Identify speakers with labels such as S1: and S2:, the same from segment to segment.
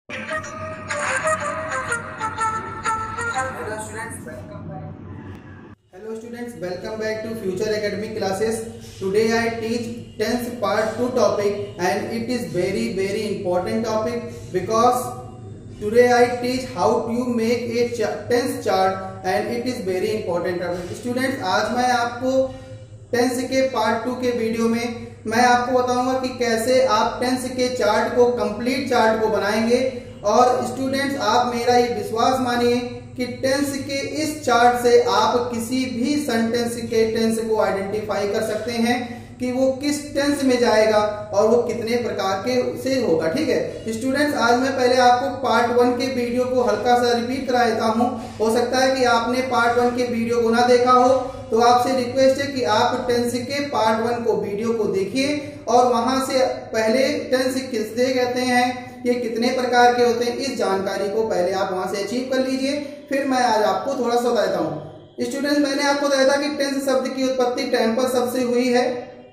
S1: Hello students, welcome back to Future Academic Classes. Today I teach 10th part 2 topic and it is very important topic because today I teach how to make a 10th chart and it is very important topic. Students, आज मैं आपको 10th के part 2 के video में मैं आपको बताऊंगा कि कैसे आप 10th के चार्ट को कंप्लीट चार्ट को बनाएंगे। और स्टूडेंट्स, आप मेरा ये विश्वास मानिए कि टेंस के इस चार्ट से आप किसी भी सेंटेंस के टेंस को आइडेंटिफाई कर सकते हैं कि वो किस टेंस में जाएगा और वो कितने प्रकार के से होगा। ठीक है स्टूडेंट्स, आज मैं पहले आपको पार्ट 1 के वीडियो को हल्का सा रिपीट करा देता हूँ। हो सकता है कि आपने पार्ट 1 के वीडियो को ना देखा हो, तो आपसे रिक्वेस्ट है कि आप टेंस के पार्ट 1 को वीडियो को देखिए और वहां से पहले टेंस किससे कहते हैं, ये कितने प्रकार के होते हैं, इस जानकारी को पहले आप वहां से अचीव कर लीजिए। फिर मैं आज आपको थोड़ा सा बताता हूँ। स्टूडेंट्स, मैंने आपको बताया था कि टेंस शब्द की उत्पत्ति टेम्पर शब्द से हुई है,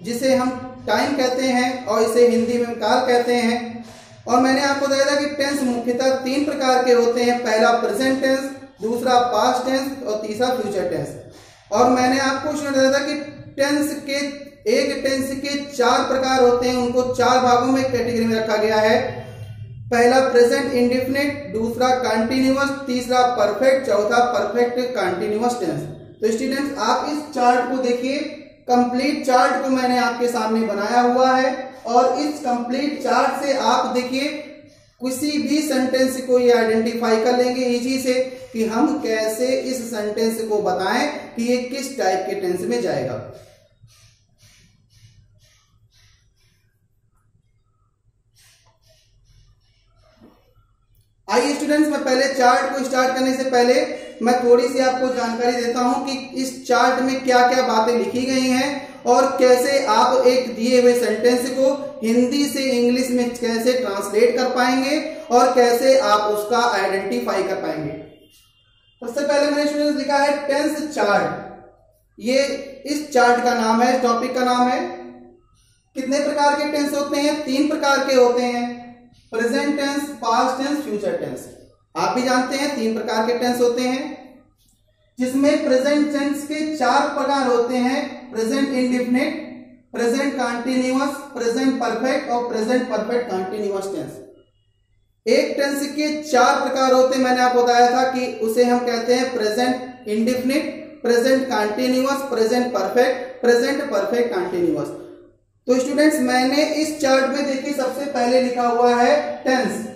S1: जिसे हम टाइम कहते हैं और इसे हिंदी में काल कहते हैं। और मैंने आपको बताया था कि टेंस मुख्यतः 3 प्रकार के होते हैं, पहला प्रेजेंट टेंस, दूसरा पास्ट टेंस और तीसरा फ्यूचर टेंस। और मैंने आपको बताया था कि टेंस के एक टेंस के 4 प्रकार होते हैं, उनको 4 भागों में कैटेगरी में रखा गया है। पहला प्रेजेंट इंडेफिनिट, दूसरा कंटिन्यूअस, तीसरा परफेक्ट, चौथा परफेक्ट कंटिन्यूअस टेंस। तो स्टूडेंट्स, आप इस चार्ट को देखिए, कंप्लीट चार्ट को मैंने आपके सामने बनाया हुआ है और इस कंप्लीट चार्ट से आप देखिए किसी भी सेंटेंस को ये आइडेंटिफाई कर लेंगे इजी से कि हम कैसे इस सेंटेंस को बताएं कि ये किस टाइप के टेंस में जाएगा। आइए स्टूडेंट्स, मैं पहले चार्ट को स्टार्ट करने से पहले मैं थोड़ी सी आपको जानकारी देता हूं कि इस चार्ट में क्या क्या बातें लिखी गई हैं और कैसे आप एक दिए हुए सेंटेंस को हिंदी से इंग्लिश में कैसे ट्रांसलेट कर पाएंगे और कैसे आप उसका आइडेंटिफाई कर पाएंगे। सबसे पहले मैंने स्टूडेंट्स लिखा है टेंस चार्ट। ये इस चार्ट का नाम है, टॉपिक का नाम है। कितने प्रकार के टेंस होते हैं? 3 प्रकार के होते हैं, present tense, past tense, future tense. आप भी जानते हैं 3 प्रकार के टेंस होते हैं, जिसमें प्रेजेंट टेंस के 4 प्रकार होते हैं, present indefinite, present continuous, present perfect और प्रेजेंट परफेक्ट कंटीन्यूअस टेंस। एक टेंस के 4 प्रकार होते हैं, मैंने आपको बताया था कि उसे हम कहते हैं present indefinite, present continuous, present perfect, present perfect continuous. तो स्टूडेंट्स, मैंने इस चार्ट में देखिए सबसे पहले लिखा हुआ है टेंस।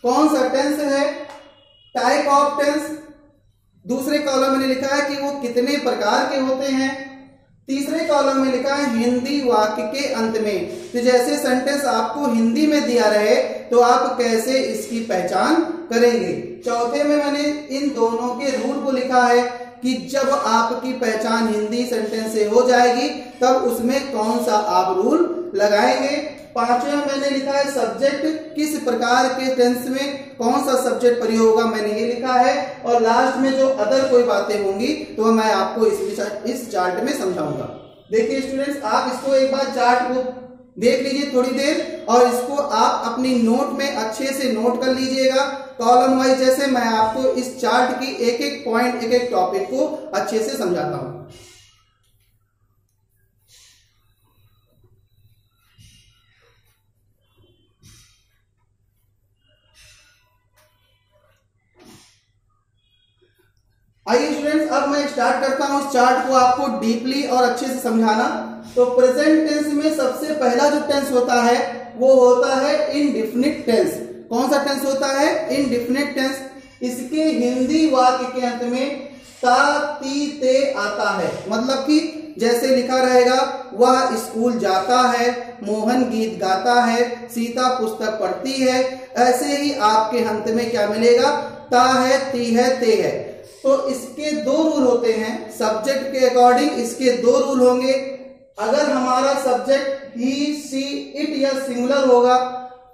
S1: कौन सा टेंस है? Type of tense. दूसरे कॉलम में लिखा है कि वो कितने प्रकार के होते हैं। तीसरे कॉलम में लिखा है हिंदी वाक्य के अंत में। तो जैसे सेंटेंस आपको हिंदी में दिया रहे तो आप कैसे इसकी पहचान करेंगे। चौथे में मैंने इन दोनों के रूल को लिखा है कि जब आपकी पहचान हिंदी सेंटेंस से हो जाएगी तब उसमें कौन सा आप रूल लगाएंगे। 5वें में मैंने लिखा है सब्जेक्ट, किस प्रकार के टेंस में कौन सा सब्जेक्ट प्रयोग होगा, मैंने ये लिखा है। और लास्ट में जो अदर कोई बातें होंगी तो मैं आपको इस चार्ट में समझाऊंगा। देखिए स्टूडेंट्स, आप इसको एक बार चार्ट को देख लीजिए थोड़ी देर और इसको आप अपनी नोट में अच्छे से नोट कर लीजिएगा कॉलम वाइज, जैसे मैं आपको इस चार्ट की एक एक पॉइंट, एक एक टॉपिक को अच्छे से समझाता हूं। आइए स्टूडेंट्स, अब मैं स्टार्ट करता हूं इस चार्ट को आपको डीपली और अच्छे से समझाना। तो प्रेजेंट टेंस में सबसे पहला जो टेंस होता है वो होता है इंडेफिनिट टेंस। कौन सा टेंस होता है? Indefinite tense. इसके हिंदी वाक्य के अंत में ता, ती, ते आता है। मतलब कि जैसे लिखा रहेगा, वह स्कूल जाता है, मोहन गीत गाता है, सीता पुस्तक पढ़ती है। ऐसे ही आपके अंत में क्या मिलेगा? ता है, ती है, ते है। तो इसके 2 रूल होते हैं। सब्जेक्ट के अकॉर्डिंग इसके 2 रूल होंगे। अगर हमारा सब्जेक्ट ही, सी, इट या सिंगुलर होगा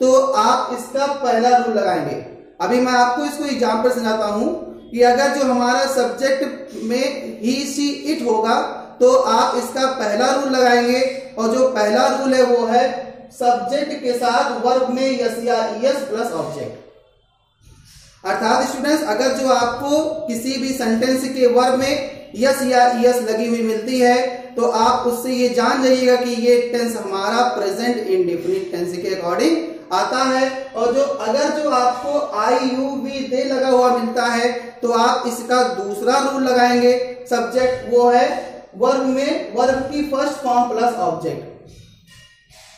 S1: तो आप इसका पहला रूल लगाएंगे। अभी मैं आपको इसको एग्जांपल समझाता हूं कि अगर जो हमारा सब्जेक्ट में ही, सी, इट होगा तो आप इसका पहला रूल लगाएंगे और जो पहला रूल है वो है सब्जेक्ट के साथ वर्ब में यस या ईएस प्लस ऑब्जेक्ट। अर्थात स्टूडेंट्स, अगर जो आपको किसी भी सेंटेंस के वर्ब में यस या ईएस लगी हुई मिलती है तो आप उससे ये जान जाइएगा कि ये टेंस हमारा प्रेजेंट इंडेफिनिट टेंस के अकॉर्डिंग आता है। और जो अगर जो आपको आई यू वी दे लगा हुआ मिलता है तो आप इसका दूसरा रूल लगाएंगे सब्जेक्ट, वो है वर्ब में वर्ब की फर्स्ट फॉर्म प्लस ऑब्जेक्ट।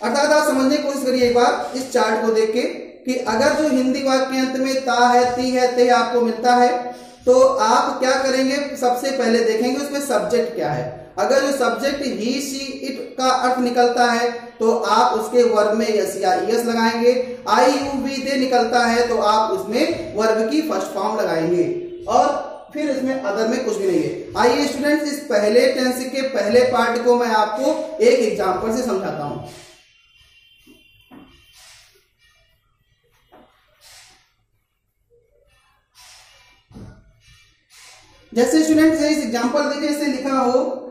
S1: अर्थात आप समझने की कोशिश करिए एक बार इस चार्ट को देख के कि अगर जो हिंदी वाक्यांत में ता है, ती है, ते आपको मिलता है तो आप क्या करेंगे, सबसे पहले देखेंगे उसमें सब्जेक्ट क्या है। अगर जो सब्जेक्ट ही, शी, इट का अर्थ निकलता है तो आप उसके वर्ब में यस या ईएस लगाएंगे। आई यू वी दे निकलता है तो आप उसमें वर्ब की फर्स्ट फॉर्म लगाएंगे और फिर इसमें अदर में कुछ भी नहीं है। आइए स्टूडेंट्स, इस पहले टेंस के पहले पार्ट को मैं आपको एक एग्जांपल से समझाता हूं। जैसे स्टूडेंट्स इस एग्जांपल देखिए, इसे लिखा हो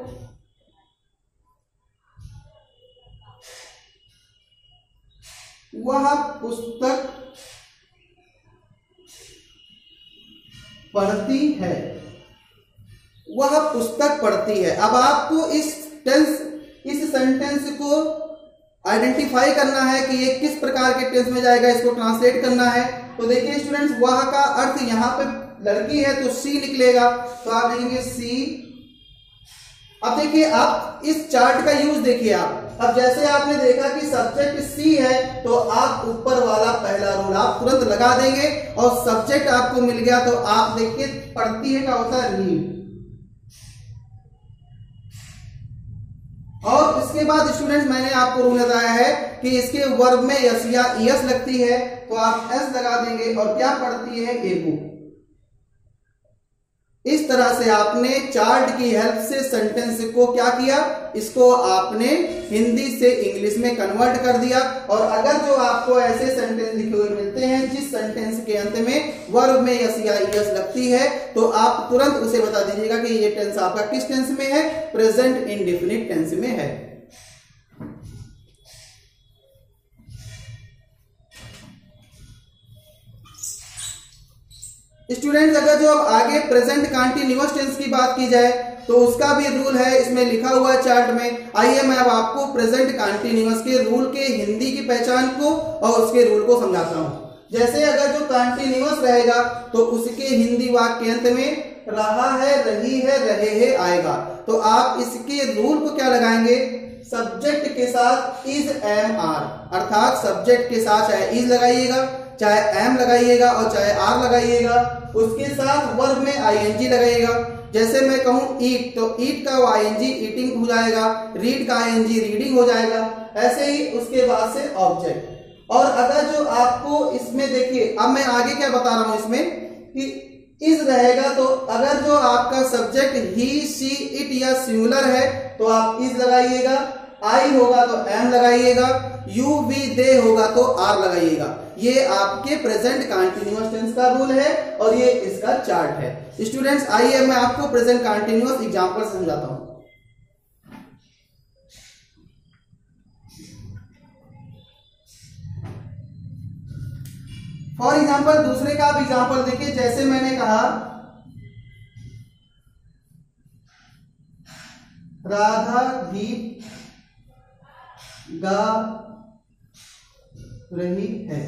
S1: वह पुस्तक पढ़ती है, वह पुस्तक पढ़ती है। अब आपको इस सेंटेंस को आइडेंटिफाई करना है कि ये किस प्रकार के टेंस में जाएगा, इसको ट्रांसलेट करना है। तो देखिए स्टूडेंट्स, वह का अर्थ यहां पे लड़की है तो सी निकलेगा, तो आप लिखेंगे सी। अब देखिए आप इस चार्ट का यूज देखिए आप, अब जैसे आपने देखा कि सब्जेक्ट सी है तो आप ऊपर वाला पहला रूल आप तुरंत लगा देंगे और सब्जेक्ट आपको मिल गया तो आप देखिए पढ़ती है का होता है रीड। और इसके बाद स्टूडेंट्स मैंने आपको रूल बताया है कि इसके वर्ब में यस या ईएस लगती है तो आप एस लगा देंगे और क्या पढ़ती है, ए बुक। इस तरह से आपने चार्ट की हेल्प से सेंटेंस को क्या किया, इसको आपने हिंदी से इंग्लिश में कन्वर्ट कर दिया। और अगर जो आपको ऐसे सेंटेंस लिखे हुए मिलते हैं जिस सेंटेंस के अंत में वर्ब में यस या ईएस लगती है तो आप तुरंत उसे बता दीजिएगा कि ये टेंस आपका किस टेंस में है, प्रेजेंट इंडेफिनिट टेंस में है। स्टूडेंट्स, अगर जो अब आगे प्रेजेंट कंटीन्यूअस टेंस की बात की जाए तो उसका भी रूल है, इसमें लिखा हुआ है चार्ट में। आइए मैं अब आपको प्रेजेंट कंटीन्यूअस के रूल के हिंदी की पहचान को और उसके रूल को समझाता हूं। जैसे अगर जो कंटीन्यूअस रहेगा तो उसके हिंदी वाक्यांत में रहा है, रही है, रहे हैं आएगा, तो आप इसके रूल को क्या लगाएंगे, सब्जेक्ट के साथ इज, एम, आर। अर्थात सब्जेक्ट के साथ चाहे इज लगाइएगा, चाहे एम लगाइएगा और चाहे आर लगाइएगा, उसके साथ वर्ब में आईएनजी लगाइएगा। जैसे मैं कहूं ईट तो ईट का आईएनजी ईटिंग हो जाएगा, रीड का आईएनजी रीडिंग हो जाएगा, ऐसे ही उसके बाद से ऑब्जेक्ट। और अगर जो आपको इसमें देखिए, अब मैं आगे क्या बता रहा हूं इसमें कि इज रहेगा तो अगर जो आपका सब्जेक्ट ही, शी, इट या सिंगुलर है तो आप इज लगाइएगा, आई होगा तो एम लगाइएगा, यू, वी, दे होगा तो आर लगाइएगा। ये आपके प्रेजेंट कंटीन्यूअस टेंस का रूल है और ये इसका चार्ट है। स्टूडेंट्स, आइए मैं आपको प्रेजेंट कंटीन्यूअस एग्जांपल से समझाता हूं। फॉर एग्जाम्पल दूसरे का आप एग्जाम्पल देखिए, जैसे मैंने कहा राधा गीत गा रही है,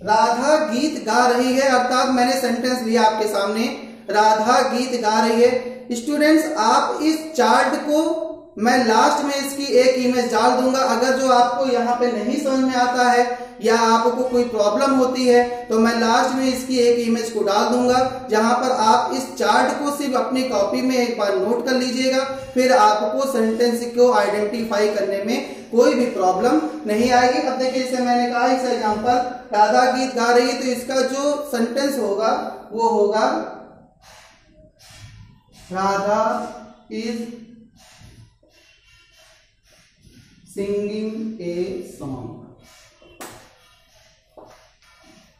S1: राधा गीत गा रही है, अर्थात मैंने सेंटेंस लिया आपके सामने, राधा गीत गा रही है। स्टूडेंट्स, आप इस चार्ट को मैं लास्ट में इसकी एक इमेज डाल दूंगा। अगर जो आपको यहाँ पे नहीं समझ में आता है या आपको कोई प्रॉब्लम होती है तो मैं लास्ट में इसकी एक इमेज को डाल दूंगा, जहां पर आप इस चार्ट को सिर्फ अपनी कॉपी में एक बार नोट कर लीजिएगा, फिर आपको सेंटेंस को आइडेंटिफाई करने में कोई भी प्रॉब्लम नहीं आएगी। अब देखिए, जैसे मैंने कहा इस एग्जांपल राधा गीत गा रही है तो इसका जो सेंटेंस होगा वो होगा Radha is singing a song.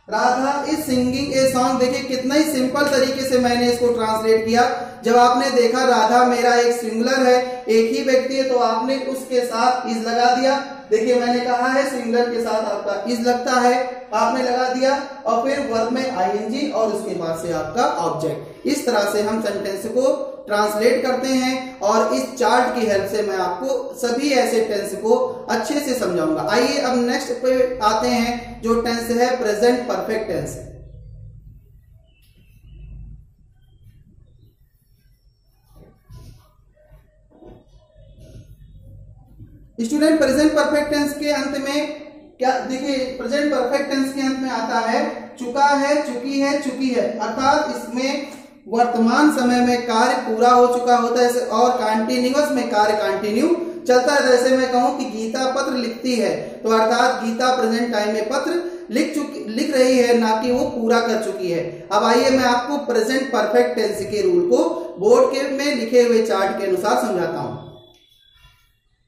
S1: Radha is singing a song. देखिए कितना ही सिंपल तरीके से मैंने इसको ट्रांसलेट किया। जब आपने देखा राधा मेरा एक सिंगुलर है, एक ही व्यक्ति है, तो आपने उसके साथ इज लगा दिया। देखिए मैंने कहा है सिंगुलर के साथ आपका इज लगता है, आपने लगा दिया और फिर वर्ब में आईएनजी और उसके बाद से आपका ऑब्जेक्ट। इस तरह से हम सेंटेंस को ट्रांसलेट करते हैं और इस चार्ट की हेल्प से मैं आपको सभी ऐसे टेंस को अच्छे से समझाऊंगा। आइए अब नेक्स्ट पे आते हैं जो टेंस है present perfect tense. Student present perfect tense के अंत में क्या देखिए, प्रेजेंट परफेक्ट टेंस के अंत में आता है चुका है, चुकी है, चुकी है, अर्थात इसमें वर्तमान समय में कार्य पूरा हो चुका होता है और कंटिन्यूअस में कार्य कंटिन्यू चलता है। जैसे मैं कहूं कि गीता पत्र लिखती है तो अर्थात गीता प्रेजेंट टाइम में पत्र लिख रही है, ना कि वो पूरा कर चुकी है। अब आइए मैं आपको प्रेजेंट परफेक्ट टेंस के रूल को बोर्ड के में लिखे हुए चार्ट के अनुसार समझाता हूं।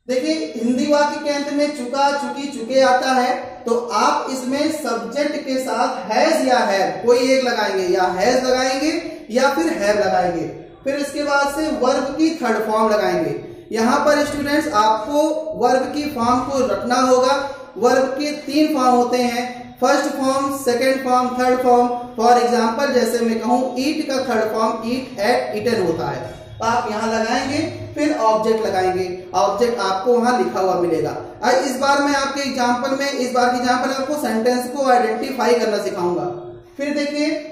S1: देखिए हिंदी वाक्य के अंत में चुका, चुकी, चुके आता है तो आप इसमें सब्जेक्ट के साथ हैज या हैव कोई एक लगाएंगे, या हैज लगाएंगे या फिर हैव लगाएंगे। फिर इसके बाद से वर्ब की थर्ड फॉर्म लगाएंगे। यहाँ पर स्टूडेंट्स आपको वर्ब की फॉर्म को रखना होगा। वर्ब के 3 फॉर्म होते हैं, first form, second form, third form. For example जैसे मैं कहूं ईट का थर्ड फॉर्म ईट, एट, ईटन होता है, आप यहां लगाएंगे, फिर ऑब्जेक्ट लगाएंगे, ऑब्जेक्ट आपको वहां लिखा हुआ मिलेगा। इस बार मैं आपके एग्जांपल में इस बार की एग्जांपल आपको सेंटेंस को आइडेंटिफाई करना सिखाऊंगा। फिर देखिए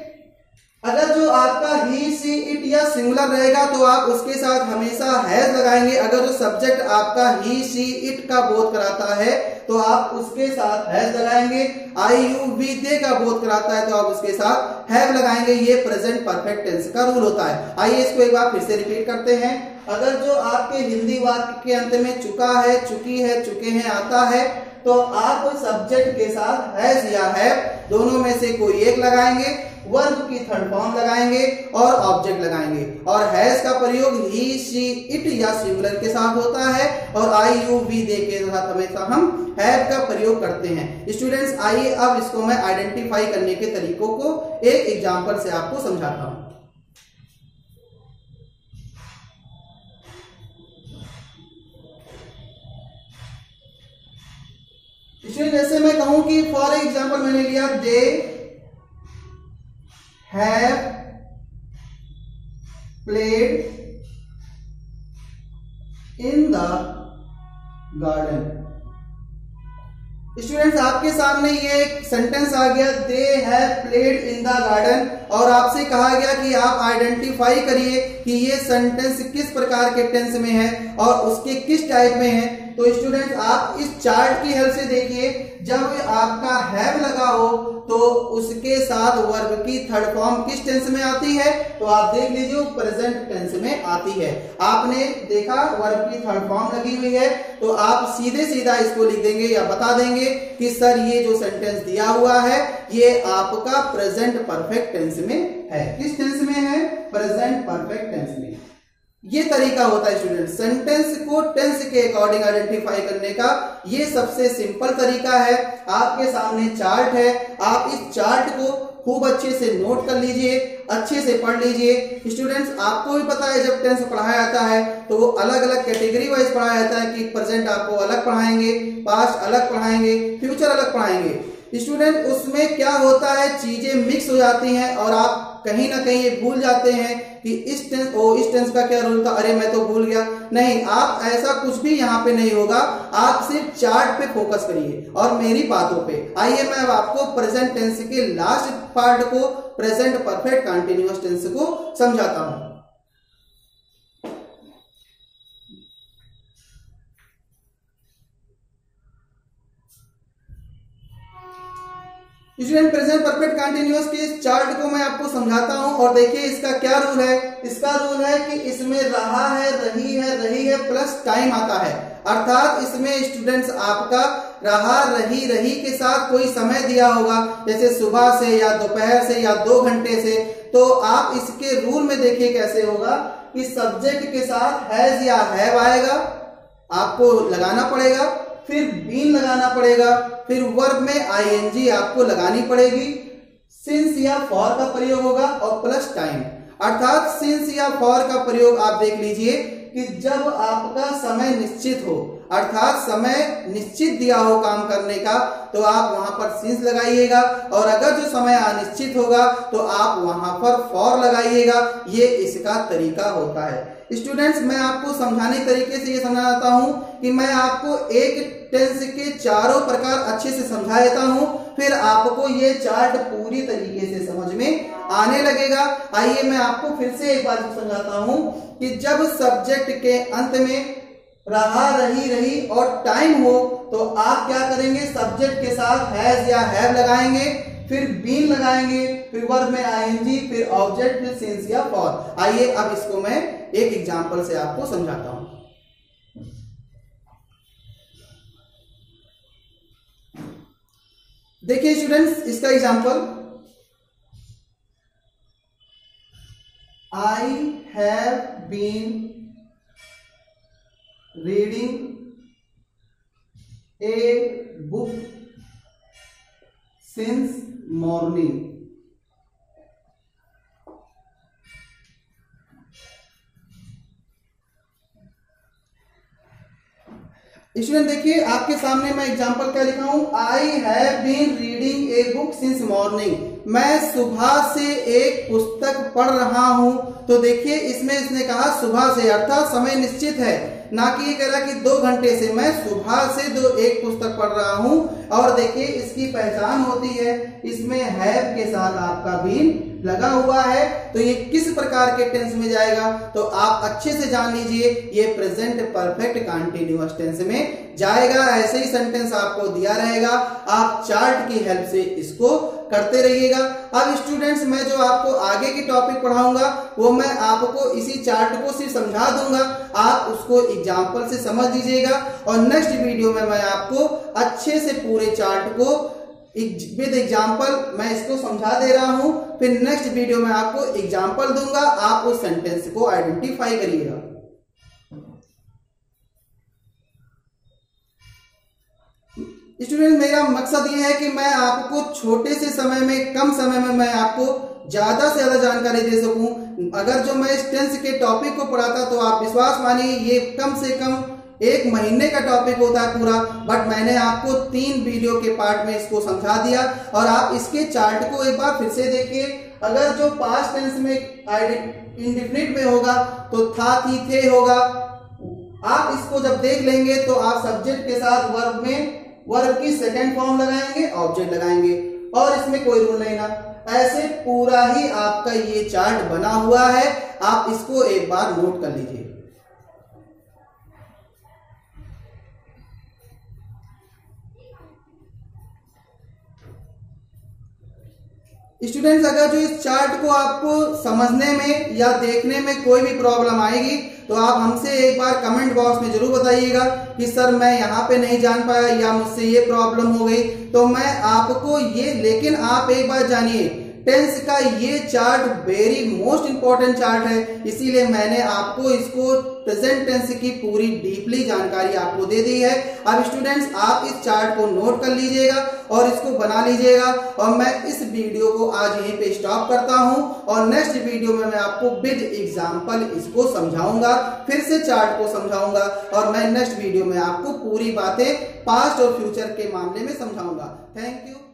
S1: अगर जो आपका ही, सी, इट या सिंगुलर रहेगा तो आप उसके साथ हमेशा हैज लगाएंगे। अगर जो सब्जेक्ट आपका ही, सी, इट का बोध कराता है तो आप उसके साथ हैज लगाएंगे। आई, यू, वी, दे का बोध कराता है तो आप उसके साथ हैव लगाएंगे। ये प्रेजेंट परफेक्ट टेंस का रूल होता है। आइए इसको एक बार फिर से रिपीट करते हैं। अगर जो आपके हिंदी वाक्य के अंत में चुका है, चुकी है, चुके हैं आता है तो आप सब्जेक्ट के साथ हैज या हैव दोनों में से कोई एक लगाएंगे, वर्ब की थर्ड फॉर्म लगाएंगे और ऑब्जेक्ट लगाएंगे। और हैज का प्रयोग ही, शी, इट या सिंगुलर के साथ होता है और आई, यू, वी, दे के साथ हमेशा हम हैव का प्रयोग करते हैं। स्टूडेंट्स आइए अब इसको मैं आइडेंटिफाई करने के तरीकों को एक एग्जांपल से आपको समझाता हूं। जैसे मैं कहूं कि फॉर एग्जाम्पल मैंने लिया they have played in the garden. Students आपके सामने ये एक सेंटेंस आ गया, they have played in the garden, और आपसे कहा गया कि आप आइडेंटिफाई करिए कि ये सेंटेंस किस प्रकार के टेंस में है और उसके किस टाइप में है। तो स्टूडेंट्स आप इस चार्ट की हेल्प से देखिए, जब आपका हैव लगा हो तो उसके साथ वर्ब की थर्ड फॉर्म किस टेंस में आती है, तो आप देख लीजिए प्रेजेंट टेंस में आती है। आपने देखा वर्ब की थर्ड फॉर्म लगी हुई है तो आप सीधे सीधा इसको लिख देंगे या बता देंगे कि सर ये जो सेंटेंस दिया हुआ है ये आपका प्रेजेंट परफेक्ट टेंस में है। किस टेंस में है? प्रेजेंट परफेक्ट टेंस में। ये तरीका होता है स्टूडेंट सेंटेंस को टेंस के अकॉर्डिंग आइडेंटिफाई करने का। ये सबसे सिंपल तरीका है। आपके सामने चार्ट है, आप इस चार्ट को खूब अच्छे से नोट कर लीजिए, अच्छे से पढ़ लीजिए। स्टूडेंट्स आपको भी पता है जब टेंस पढ़ाया जाता है तो वो अलग अलग कैटेगरी वाइज पढ़ाया जाता है कि प्रेजेंट आपको अलग पढ़ाएंगे, पास्ट अलग पढ़ाएंगे, फ्यूचर अलग पढ़ाएंगे। स्टूडेंट उसमें क्या होता है, चीजें मिक्स हो जाती हैं और आप कहीं ना कहीं ये भूल जाते हैं कि इस टेंस का क्या रूल था, अरे मैं तो भूल गया। नहीं, आप ऐसा कुछ भी यहाँ पे नहीं होगा। आप सिर्फ चार्ट पे फोकस करिए और मेरी बातों पे। आइए मैं अब आपको प्रेजेंट टेंस के लास्ट पार्ट को, प्रेजेंट परफेक्ट कंटिन्यूअस टेंस को समझाता हूं। स्टूडेंट प्रेजेंट परफेक्ट कंटिन्यूअस के इस चार्ट को मैं आपको समझाता हूं और देखिए इसका क्या रूल है। इसका रूल है कि इसमें रहा है, रही है प्लस टाइम आता है। अर्थात इसमें स्टूडेंट्स आपका रहा, रही के साथ कोई समय दिया होगा, जैसे सुबह से या दोपहर से या 2 घंटे से। तो आप इसके रूल में देखिए कैसे होगा कि सब्जेक्ट के साथ हैज या हैव आएगा, आपको लगाना पड़ेगा, फिर बीन लगाना पड़ेगा, फिर वर्ब में आईएनजी आपको लगानी पड़ेगी, सिंस या फॉर का प्रयोग होगा और प्लस टाइम। अर्थात सिंस या फॉर का प्रयोग आप देख लीजिए कि जब आपका समय निश्चित हो, अर्थात समय निश्चित दिया हो काम करने का तो आप वहां पर सिंस लगाइएगा, और अगर जो समय अनिश्चित होगा तो आप वहां पर फॉर लगाइएगा। ये इसका तरीका होता है। स्टूडेंट्स, मैं आपको समझाने के तरीके से ये समझाता हूं कि मैं आपको एक टेंस के चारों प्रकार अच्छे से समझा देता हूं, फिर आपको ये चार्ट पूरी तरीके से समझ में आने लगेगा। आइए मैं आपको फिर से एक बार समझाता हूं कि जब सब्जेक्ट के अंत में रहा, रही और टाइम हो तो आप क्या करेंगे, सब्जेक्ट के साथ हैज या हैव लगाएंगे, फिर बीन लगाएंगे, फिर वर्ब में आईएनजी, फिर ऑब्जेक्ट, फिर सिंस या फॉर। आइए अब इसको मैं एक एग्जांपल से आपको समझाता हूं। देखिए स्टूडेंट्स, इसका example, I have been reading a book since morning. Student देखिए, आपके सामने मैं एग्जांपल क्या लिखा हूं, I have been reading a book since morning. मैं सुबह से एक पुस्तक पढ़ रहा हूं। तो देखिए इसमें इसने कहा सुबह से, अर्थात समय निश्चित है, ना कि ये कह रहा कि 2 घंटे से। मैं सुबह से एक पुस्तक पढ़ रहा हूं। और देखिए इसकी पहचान होती है, इसमें हैव के साथ आपका बीन लगा हुआ है। तो ये किस प्रकार के टेंस में जाएगा तो आप अच्छे से जान लीजिए, ये प्रेजेंट परफेक्ट कंटीन्यूअस टेंस में जाएगा। ऐसे ही सेंटेंस आपको दिया रहेगा, आप चार्ट की हेल्प से इसको करते रहिएगा। अब स्टूडेंट्स, मैं जो आपको आगे की टॉपिक पढ़ाऊंगा वो मैं आपको इसी चार्ट को सिर्फ समझा दूंगा, आप उसको एग्जाम्पल से समझ लीजिएगा। और नेक्स्ट वीडियो में मैं आपको अच्छे से पूरे चार्ट को विद एग्जाम्पल मैं इसको समझा दे रहा हूं, फिर नेक्स्ट वीडियो में आपको एग्जाम्पल दूंगा, आप उस सेंटेंस को आइडेंटिफाई करिएगा। स्टूडेंट, मेरा मकसद ये है कि मैं आपको छोटे से समय में, कम समय में मैं आपको ज्यादा से ज्यादा जानकारी दे सकूं। अगर जो मैं इस टेंस के टॉपिक को पढ़ाता तो आप विश्वास मानिए ये कम से कम 1 महीने का टॉपिक होता है पूरा, बट मैंने आपको 3 वीडियो के पार्ट में इसको समझा दिया। और आप इसके चार्ट को एक बार फिर से देखिए। अगर जो पास्ट टेंस में इंडेफिनिट में होगा तो था, थी, थे होगा। आप इसको जब देख लेंगे तो आप सब्जेक्ट के साथ वर्ब में वर्ब की सेकंड फॉर्म लगाएंगे, ऑब्जेक्ट लगाएंगे, और इसमें कोई रूल नहीं ना। ऐसे पूरा ही आपका ये चार्ट बना हुआ है, आप इसको एक बार नोट कर लीजिए। स्टूडेंट्स, अगर जो इस चार्ट को आपको समझने में या देखने में कोई भी प्रॉब्लम आएगी तो आप हमसे एक बार कमेंट बॉक्स में जरूर बताइएगा कि सर मैं यहाँ पे नहीं जान पाया या मुझसे ये प्रॉब्लम हो गई। तो मैं आपको ये, लेकिन आप एक बार जानिए, टेंस का ये chart very most important chart है, इसीलिए मैंने आपको इसको प्रेजेंट टेंस की पूरी डीपली जानकारी आपको दे दी है। अब स्टूडेंट्स, आप इस चार्ट को नोट कर लीजिएगा और इसको बना लीजिएगा। और मैं इस वीडियो को आज यहीं पे स्टॉप करता हूं, और नेक्स्ट वीडियो में मैं आपको विद एग्जांपल इसको समझाऊंगा, फिर से चार्ट को समझाऊंगा, और मैं नेक्स्ट वीडियो में आपको पूरी बातें पास्ट और फ्यूचर के मामले में समझाऊंगा। Thank you.